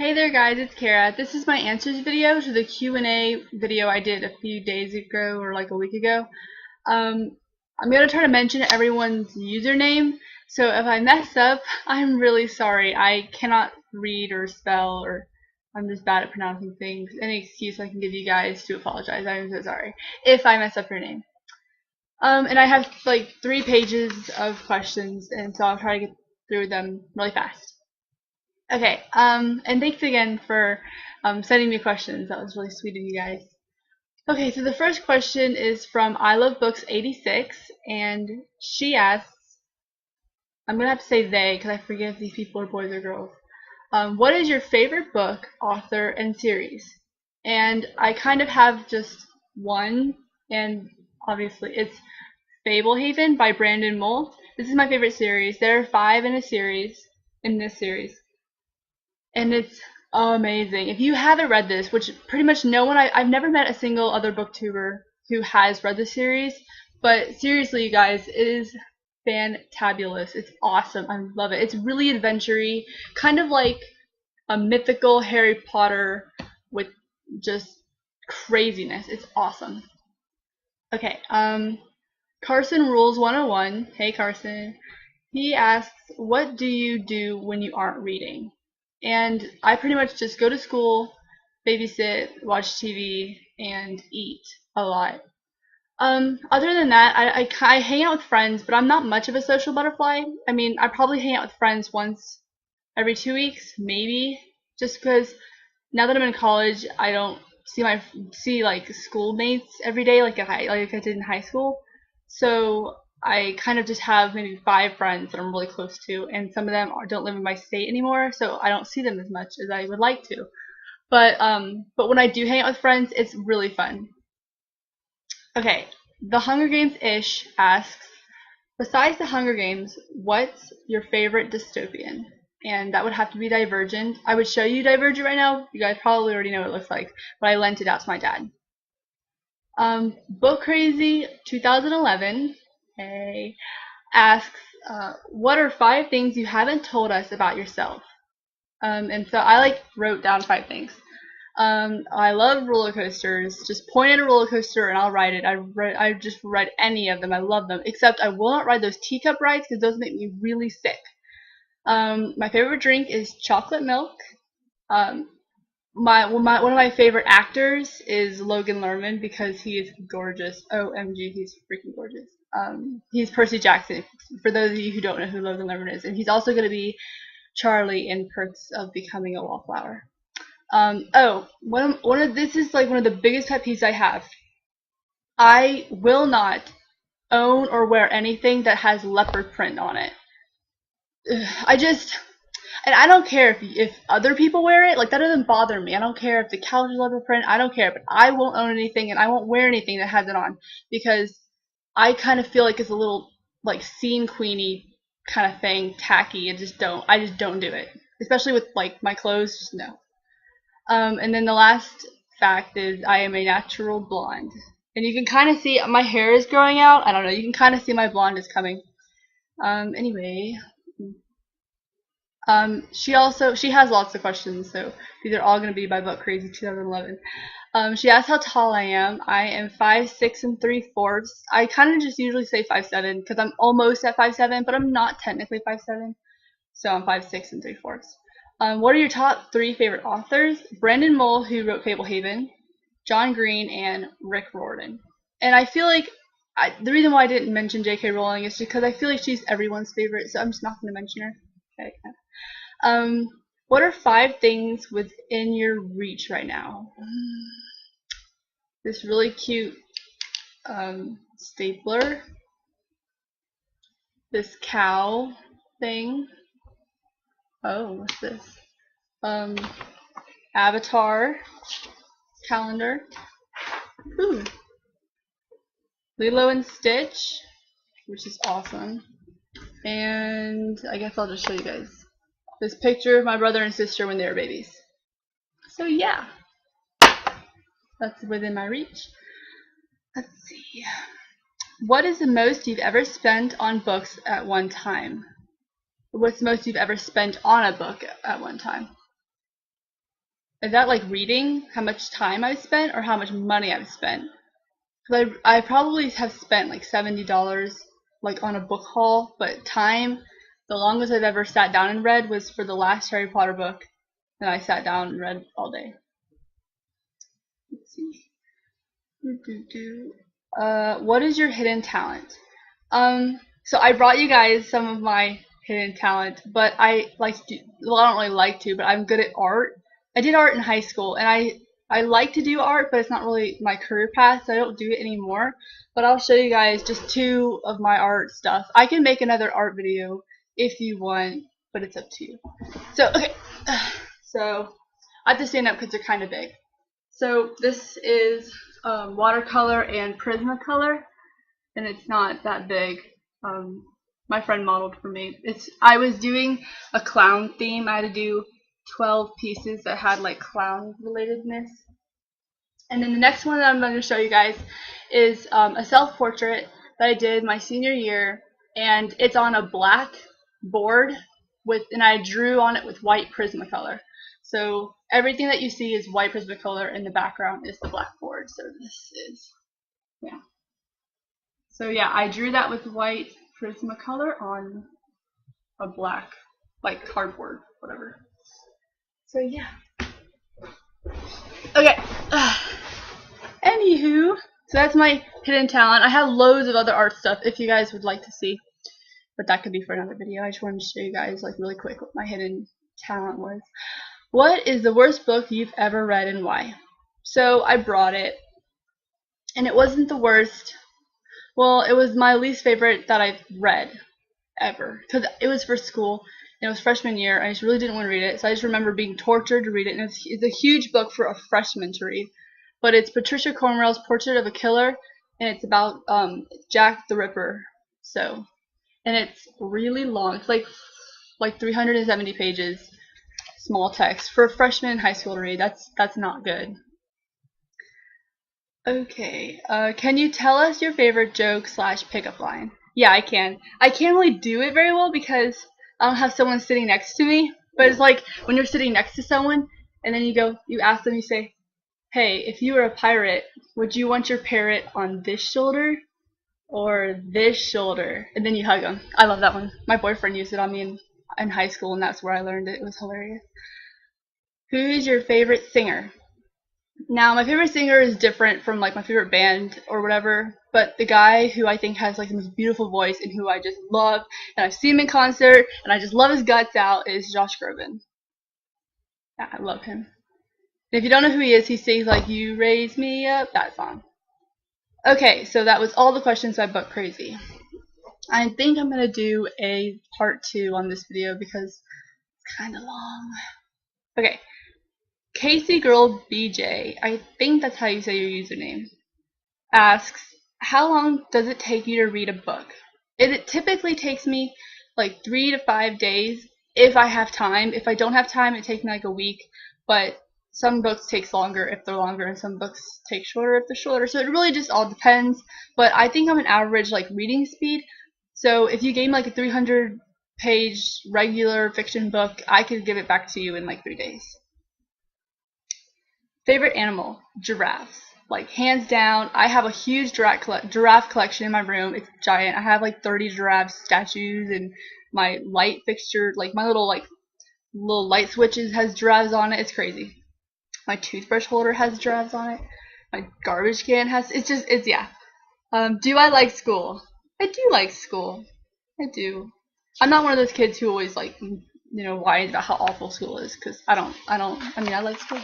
Hey there guys, it's Kara. This is my answers video to the Q&A video I did a few days ago or like a week ago. Um, I'm going to try to mention everyone's username, so if I mess up, I'm really sorry. I cannot read or spell, or I'm just bad at pronouncing things. Any excuse I can give you guys to apologize. I'm so sorry if I mess up your name. And I have like 3 pages of questions, and so I'll try to get through them really fast. Okay, and thanks again for sending me questions. That was really sweet of you guys. Okay, so the first question is from I Love Books 86, and she asks, I'm gonna have to say they because I forget if these people are boys or girls. What is your favorite book, author, and series? And I kind of have just one, and obviously it's Fablehaven by Brandon Mull. This is my favorite series. There are 5 in a series, in this series, and it's amazing. If you haven't read this, which pretty much no one, I've never met a single other booktuber who has read the series, but seriously, you guys, it is fantabulous. It's awesome. I love it. It's really adventure-y, kind of like a mythical Harry Potter with just craziness. It's awesome. Okay, Carson Rules 101. Hey Carson. He asks, what do you do when you aren't reading? And I pretty much just go to school, babysit, watch TV, and eat a lot. Other than that, I hang out with friends, but I'm not much of a social butterfly. I mean, I probably hang out with friends once every 2 weeks, maybe, just because now that I'm in college, I don't see like schoolmates every day like like I did in high school. So I kind of just have maybe 5 friends that I'm really close to, and some of them don't live in my state anymore, so I don't see them as much as I would like to. But when I do hang out with friends, it's really fun. Okay, The Hunger Games Ish asks, besides The Hunger Games, what's your favorite dystopian? And that would have to be Divergent. I would show you Divergent right now. You guys probably already know what it looks like, but I lent it out to my dad. Book Crazy 2011 asks, what are 5 things you haven't told us about yourself? And so I wrote down 5 things. I love roller coasters. Just point at a roller coaster and I'll ride it. I just ride any of them. I love them. Except I will not ride those teacup rides because those make me really sick. My favorite drink is chocolate milk. Um, one of my favorite actors is Logan Lerman because he is gorgeous. OMG, he's freaking gorgeous. He's Percy Jackson. For those of you who don't know who Logan Lerman is, and he's also going to be Charlie in Perks of Becoming a Wallflower. This is like one of the biggest pet peeves I have. I will not own or wear anything that has leopard print on it. And I don't care if other people wear it, like that doesn't bother me. I don't care if the couch is leopard print, I don't care, but I won't own anything and I won't wear anything that has it on because I kind of feel like it's a little like scene queeny kind of thing, tacky. I just don't do it. Especially with like my clothes, just no. And then the last fact is I am a natural blonde. And you can kind of see my hair is growing out. I don't know. You can kind of see my blonde is coming. Anyway, she has lots of questions, so these are all going to be by Book Crazy 2011. She asked how tall I am. I am 5'6" and 3/4. I kind of just usually say 5'7" because I'm almost at 5'7", but I'm not technically 5'7", so I'm 5'6" and 3/4. What are your top 3 favorite authors? Brandon Mull, who wrote Fablehaven, John Green, and Rick Riordan. And I feel like the reason why I didn't mention J.K. Rowling is because I feel like she's everyone's favorite, so I'm just not going to mention her. Okay. What are 5 things within your reach right now? This really cute stapler. This cow thing. Oh, what's this? Avatar calendar. Ooh. Lilo and Stitch, which is awesome. And I guess I'll just show you guys this picture of my brother and sister when they were babies. So yeah, that's within my reach. Let's see. What is the most you've ever spent on books at one time? What's the most you've ever spent on a book at one time? Is that like reading how much time I've spent or how much money I've spent? Because I probably have spent like $70 like on a book haul, but time, the longest I've ever sat down and read was for the last Harry Potter book, and I sat down and read all day. Let's see. What is your hidden talent? So I brought you guys some of my hidden talent, but I like to do, well, I don't really like to, but I'm good at art. I did art in high school, and I like to do art, but it's not really my career path, so I don't do it anymore. But I'll show you guys just 2 of my art stuff. I can make another art video if you want, but it's up to you. So, okay. So, I have to stand up because they're kind of big. So, this is watercolor and Prismacolor, and it's not that big. My friend modeled for me. I was doing a clown theme. I had to do 12 pieces that had like clown relatedness. And then the next one that I'm going to show you guys is a self-portrait that I did my senior year, and it's on a black board and I drew on it with white Prismacolor. So everything that you see is white Prismacolor, and the background is the black board. So this is, yeah. So yeah, I drew that with white Prismacolor on a black, like cardboard, whatever. So yeah. Okay. Anywho, so that's my hidden talent. I have loads of other art stuff if you guys would like to see, but that could be for another video. I just wanted to show you guys like really quick what my hidden talent was. What is the worst book you've ever read and why? So I brought it, and it wasn't the worst. Well, it was my least favorite that I've read ever, because it was for school, and it was freshman year. I just really didn't want to read it, so I just remember being tortured to read it, and it's a huge book for a freshman to read. But it's Patricia Cornwell's Portrait of a Killer, and it's about Jack the Ripper. So, and it's really long. It's like 370 pages, small text for a freshman in high school to read. That's not good. Okay, can you tell us your favorite joke / pickup line? Yeah, I can. I can't really do it very well because I don't have someone sitting next to me. But it's like when you're sitting next to someone, and then you ask them, you say, hey, if you were a pirate, would you want your parrot on this shoulder or this shoulder? And then you hug them. I love that one. My boyfriend used it on me in high school, and that's where I learned it. It was hilarious. Who is your favorite singer? Now, my favorite singer is different from like my favorite band or whatever, but the guy who I think has like the most beautiful voice and who I just love, and I've seen him in concert, and I just love his guts out, is Josh Groban. Yeah, I love him. And if you don't know who he is, he sings like "You Raise Me Up," that song. Okay, so that was all the questions by Book Crazy. I think I'm gonna do a part 2 on this video because it's kind of long. Okay. Casey Girl BJ, I think that's how you say your username, asks, how long does it take you to read a book? It typically takes me like 3 to 5 days if I have time. If I don't have time, it takes me like a week, but some books takes longer if they're longer, and some books take shorter if they're shorter. So it really just all depends, but I think I'm an average like reading speed. So if you gave me like a 300-page regular fiction book, I could give it back to you in like 3 days. Favorite animal? Giraffes. Like, hands down. I have a huge giraffe collection in my room. It's giant. I have like 30 giraffe statues, and my light fixture, like my little light switches has giraffes on it. It's crazy. My toothbrush holder has giraffes on it. My garbage can has, yeah. Do I like school? I do like school. I do. I'm not one of those kids who always like, whines about how awful school is, because I like school.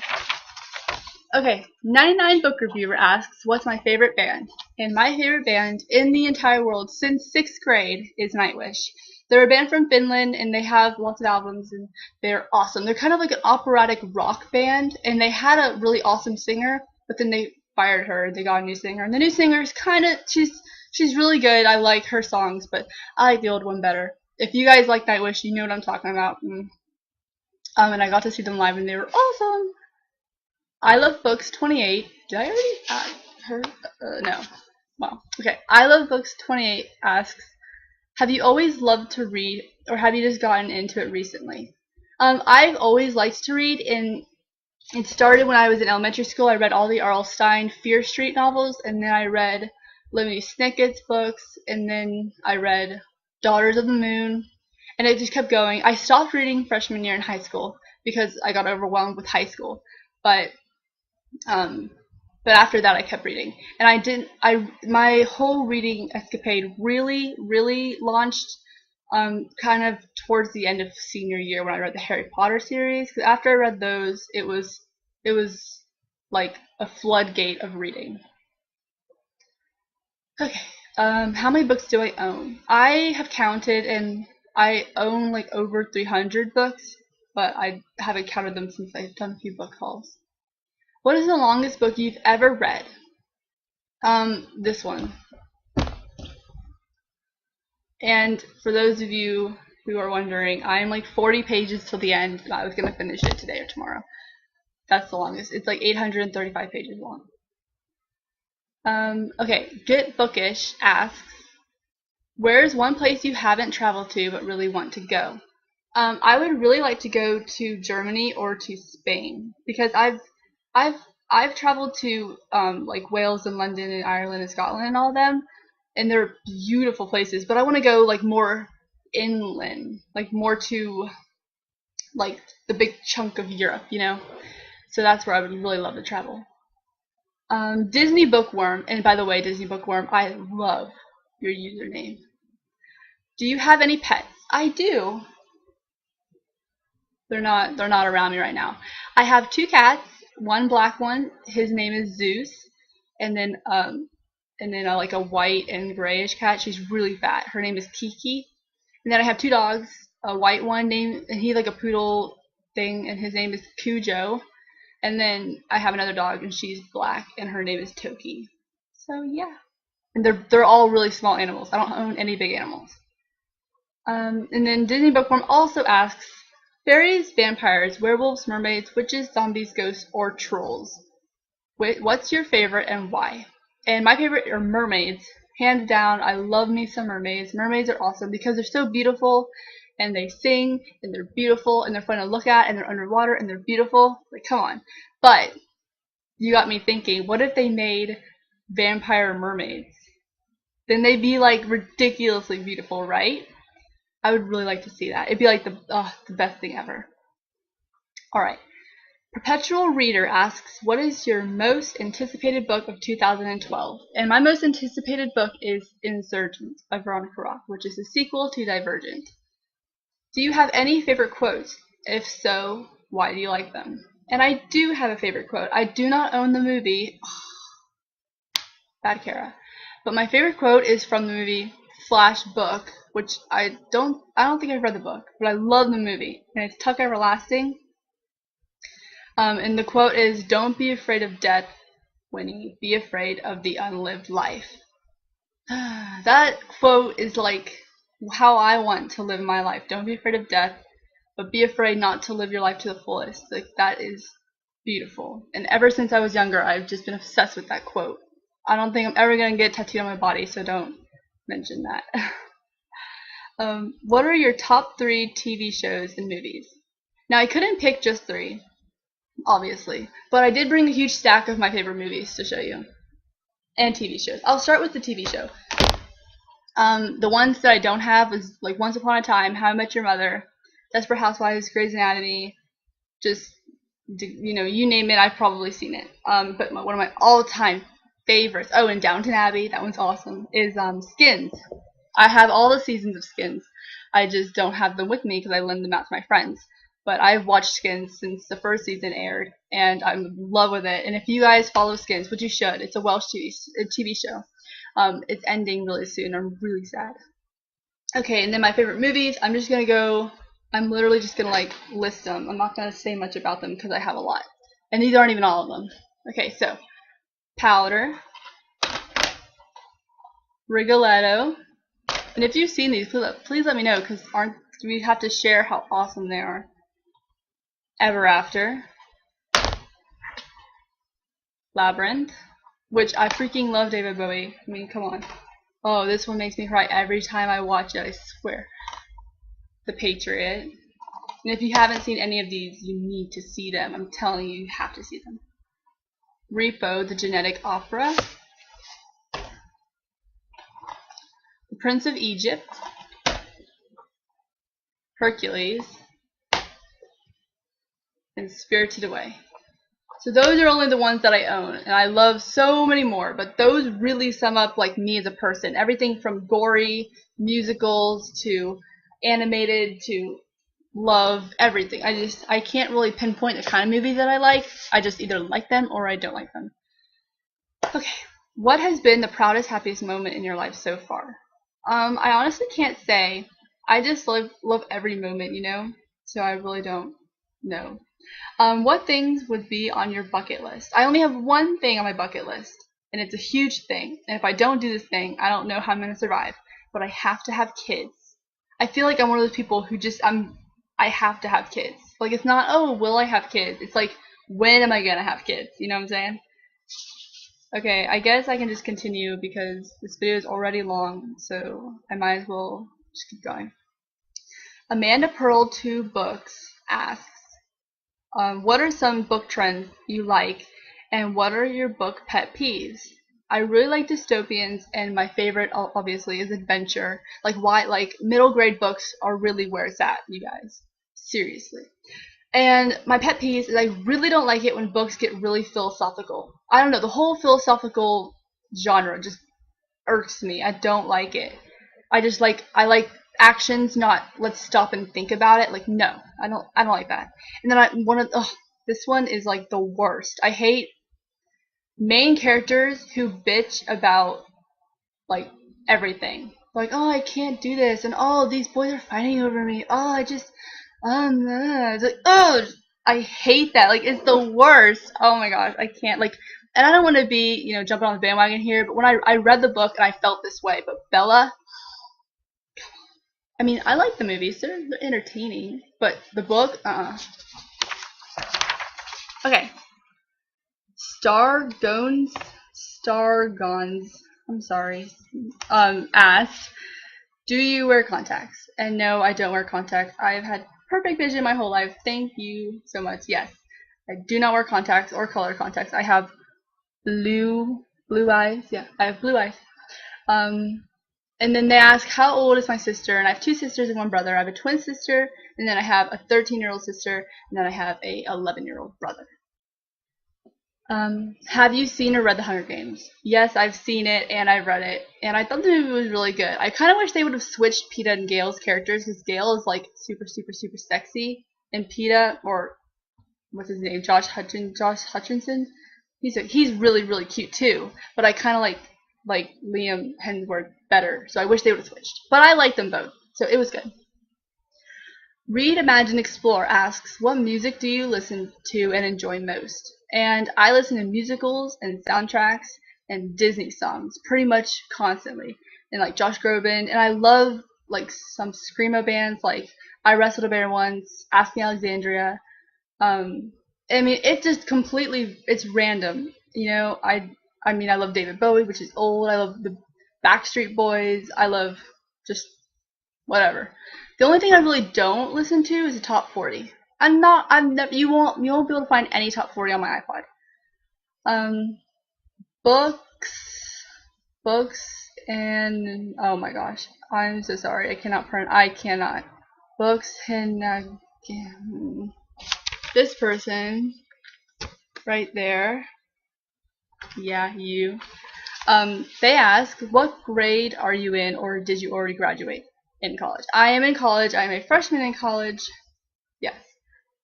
Okay, 99 Book Reviewer asks, what's my favorite band? And my favorite band in the entire world since 6th grade is Nightwish. They're a band from Finland, and they have lots of albums, and they're awesome. They're kind of like an operatic rock band, and they had a really awesome singer, but then they fired her, and they got a new singer. And the new singer is she's really good. I like her songs, but I like the old one better. If you guys like Nightwish, you know what I'm talking about. And I got to see them live, and they were awesome. I Love Books 28. Did I already add her? No. Well, okay. I Love Books 28 asks, have you always loved to read, or have you just gotten into it recently? I've always liked to read, and It started when I was in elementary school. I read all the R.L. Stine Fear Street novels, and then I read Lemony Snicket's books, and then I read Daughters of the Moon, and it just kept going. I stopped reading freshman year in high school because I got overwhelmed with high school, but after that I kept reading, and my whole reading escapade really launched kind of towards the end of senior year when I read the Harry Potter series. 'Cause after I read those, it was like a floodgate of reading. Okay, how many books do I own? I have counted, and I own like over 300 books, but I haven't counted them since I've done a few book hauls. What is the longest book you've ever read? This one. And for those of you who are wondering, I am like 40 pages till the end, and I was going to finish it today or tomorrow. That's the longest. It's like 835 pages long. Okay, Get Bookish asks, where is one place you haven't traveled to but really want to go? I would really like to go to Germany or to Spain, because I've traveled to like Wales and London and Ireland and Scotland and all of them, and they're beautiful places. But I want to go like more inland, like more to like the big chunk of Europe, you know. So that's where I would really love to travel. Disney Bookworm, and by the way, Disney Bookworm, I love your username. Do you have any pets? I do. They're not around me right now. I have 2 cats, one black one, his name is Zeus, and then like a white and grayish cat. She's really fat. Her name is Kiki. And then I have 2 dogs, a white one and he's like a poodle thing, and his name is Cujo. And then I have another dog, and she's black, and her name is Toki. So yeah, and they're all really small animals. I don't own any big animals. And then Disney Bookworm also asks, fairies, vampires, werewolves, mermaids, witches, zombies, ghosts, or trolls? What's your favorite and why? And my favorite are mermaids, hands down. I love me some mermaids. Mermaids are awesome because they're so beautiful, and they sing, and they're beautiful, and they're fun to look at, and they're underwater, and they're beautiful. Like, come on. But you got me thinking, what if they made vampire mermaids? Then they'd be like ridiculously beautiful, right? I would really like to see that. It'd be like the best thing ever. Alright. Perpetual Reader asks, what is your most anticipated book of 2012? And my most anticipated book is Insurgent by Veronica Roth, which is a sequel to Divergent. Do you have any favorite quotes? If so, why do you like them? And I do have a favorite quote. I do not own the movie. Bad Kara. But my favorite quote is from the movie / book, which I don't think I've read the book, but I love the movie, and it's Tuck Everlasting. And the quote is, "Don't be afraid of death, Winnie. Be afraid of the unlived life." That quote is like how I want to live my life. Don't be afraid of death, but be afraid not to live your life to the fullest. Like, that is beautiful. And ever since I was younger, I've just been obsessed with that quote. I don't think I'm ever going to get tattooed on my body, so don't mention that. What are your top 3 TV shows and movies? Now, I couldn't pick just 3, obviously, but I did bring a huge stack of my favorite movies to show you, and TV shows. I'll start with the TV show. The ones that I don't have is like Once Upon a Time, How I Met Your Mother, Desperate Housewives, Grey's Anatomy, just, you know, you name it, I've probably seen it. But one of my all-time favorites, oh, and Downton Abbey, that one's awesome, is Skins. I have all the seasons of Skins. I just don't have them with me because I lend them out to my friends. But I've watched Skins since the first season aired, and I'm in love with it. And if you guys follow Skins, which you should, it's a Welsh TV show. It's ending really soon. I'm really sad. Okay, and then my favorite movies, I'm literally just gonna like list them. I'm not gonna say much about them because I have a lot. And these aren't even all of them. Okay, so Powder, Rigoletto, and if you've seen these, please let me know, because we have to share how awesome they are. Ever After, Labyrinth, which I freaking love David Bowie. I mean, come on. Oh, this one makes me cry every time I watch it, I swear. The Patriot, And if you haven't seen any of these, you need to see them. I'm telling you, you have to see them. Repo, the Genetic Opera. The Prince of Egypt. Hercules. And Spirited Away. So those are only the ones that I own, and I love so many more, but those really sum up like me as a person. Everything from gory musicals to animated to love, everything. I can't really pinpoint the kind of movie that I like. I just either like them or I don't like them. Okay, what has been the proudest, happiest moment in your life so far? I honestly can't say. I just love every moment, you know? So I really don't know. What things would be on your bucket list? I only have one thing on my bucket list, and it's a huge thing. And if I don't do this thing, I don't know how I'm going to survive. But I have to have kids. I feel like I'm one of those people who just, I have to have kids. Like, it's not, oh, will I have kids? It's like, when am I going to have kids? You know what I'm saying? Okay, I guess I can just continue because this video is already long, so I might as well just keep going. Amanda Pearl 2 Books asks, what are some book trends you like, and what are your book pet peeves? I really like dystopians, and my favorite, obviously, is adventure. Like middle grade books are really where it's at, you guys. Seriously. And my pet peeves is I really don't like it when books get really philosophical. I don't know, the whole philosophical genre just irks me. I don't like it. I like actions, not let's stop and think about it. Like, no, I don't like that. And then this one is like the worst. I hate main characters who bitch about like everything. Like, oh, I can't do this, and oh, these boys are fighting over me. Oh, it's like, oh, I hate that. Like, it's the worst. Oh my gosh, I can't, like, and I don't want to be, you know, jumping on the bandwagon here, but when I read the book and I felt this way, but Bella, I mean, I like the movies, they're entertaining, but the book, Okay. Stargons, I'm sorry, asked, do you wear contacts? And no, I don't wear contacts. I've had perfect vision my whole life. Thank you so much. Yes, I do not wear contacts or color contacts. I have blue eyes. Yeah, I have blue eyes. And then they ask, how old is my sister? And I have two sisters and one brother. I have a twin sister, and then I have a 13-year-old sister, and then I have a 11-year-old brother. Have you seen or read The Hunger Games? Yes, I've seen it and I've read it, and I thought the movie was really good. I kind of wish they would have switched Peeta and Gale's characters, because Gale is like super sexy, and Peeta, or what's his name, Josh Hutcherson, he's really cute too. But I kind of like Liam Hemsworth better, so I wish they would have switched. But I like them both, so it was good. Read, Imagine, Explore asks, what music do you listen to and enjoy most? And I listen to musicals and soundtracks and Disney songs pretty much constantly. And like Josh Groban, and I love like some screamo bands like I Wrestled a Bear Once, Ask Me Alexandria. I mean, it's just completely, it's random. You know, I mean, I love David Bowie, which is old. I love the Backstreet Boys. I love just whatever. The only thing I really don't listen to is the top 40. You won't be able to find any top 40 on my iPod. Books, and oh my gosh, I'm so sorry. I cannot. Books and this person right there. Yeah, you. They ask, what grade are you in, or did you already graduate in college? I am in college. I am a freshman in college. Yes.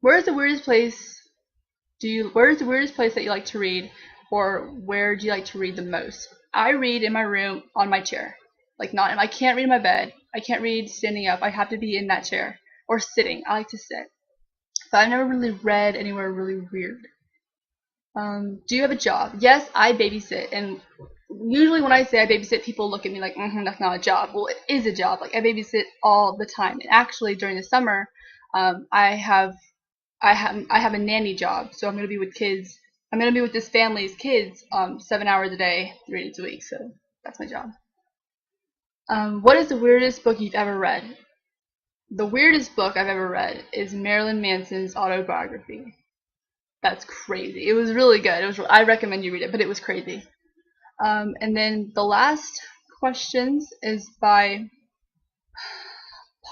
Where's the weirdest place that you like to read, or where do you like to read the most? I read in my room on my chair. I can't read in my bed. I can't read standing up. I have to be in that chair or sitting. I like to sit. But I've never really read anywhere really weird. Do you have a job? Yes, I babysit, and usually when I say I babysit, people look at me like, that's not a job. Well, it is a job. Like, I babysit all the time. And actually, during the summer, I have a nanny job, so I'm gonna be with kids. I'm gonna be with this family's kids 7 hours a day, 3 days a week. So that's my job. What is the weirdest book you've ever read? the weirdest book I've ever read is Marilyn Manson's autobiography. That's crazy. It was really good. I recommend you read it, but it was crazy. And then the last questions is by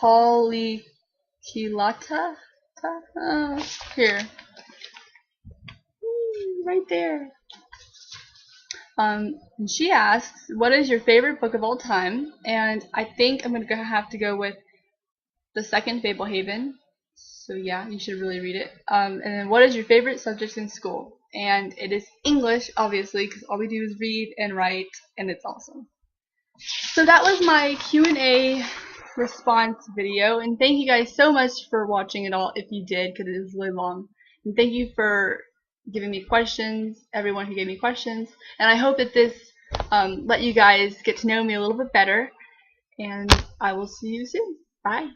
Polikilata. Here, right there. And she asks, "What is your favorite book of all time?" And I think I'm gonna have to go with the second Fablehaven. So yeah, you should really read it. And then, what is your favorite subject in school? And it is English, obviously, because all we do is read and write, and it's awesome. So that was my Q&A response video, and thank you guys so much for watching it all, if you did, because it is really long. And thank you for giving me questions, everyone who gave me questions, and I hope that this let you guys get to know me a little bit better, and I will see you soon. Bye.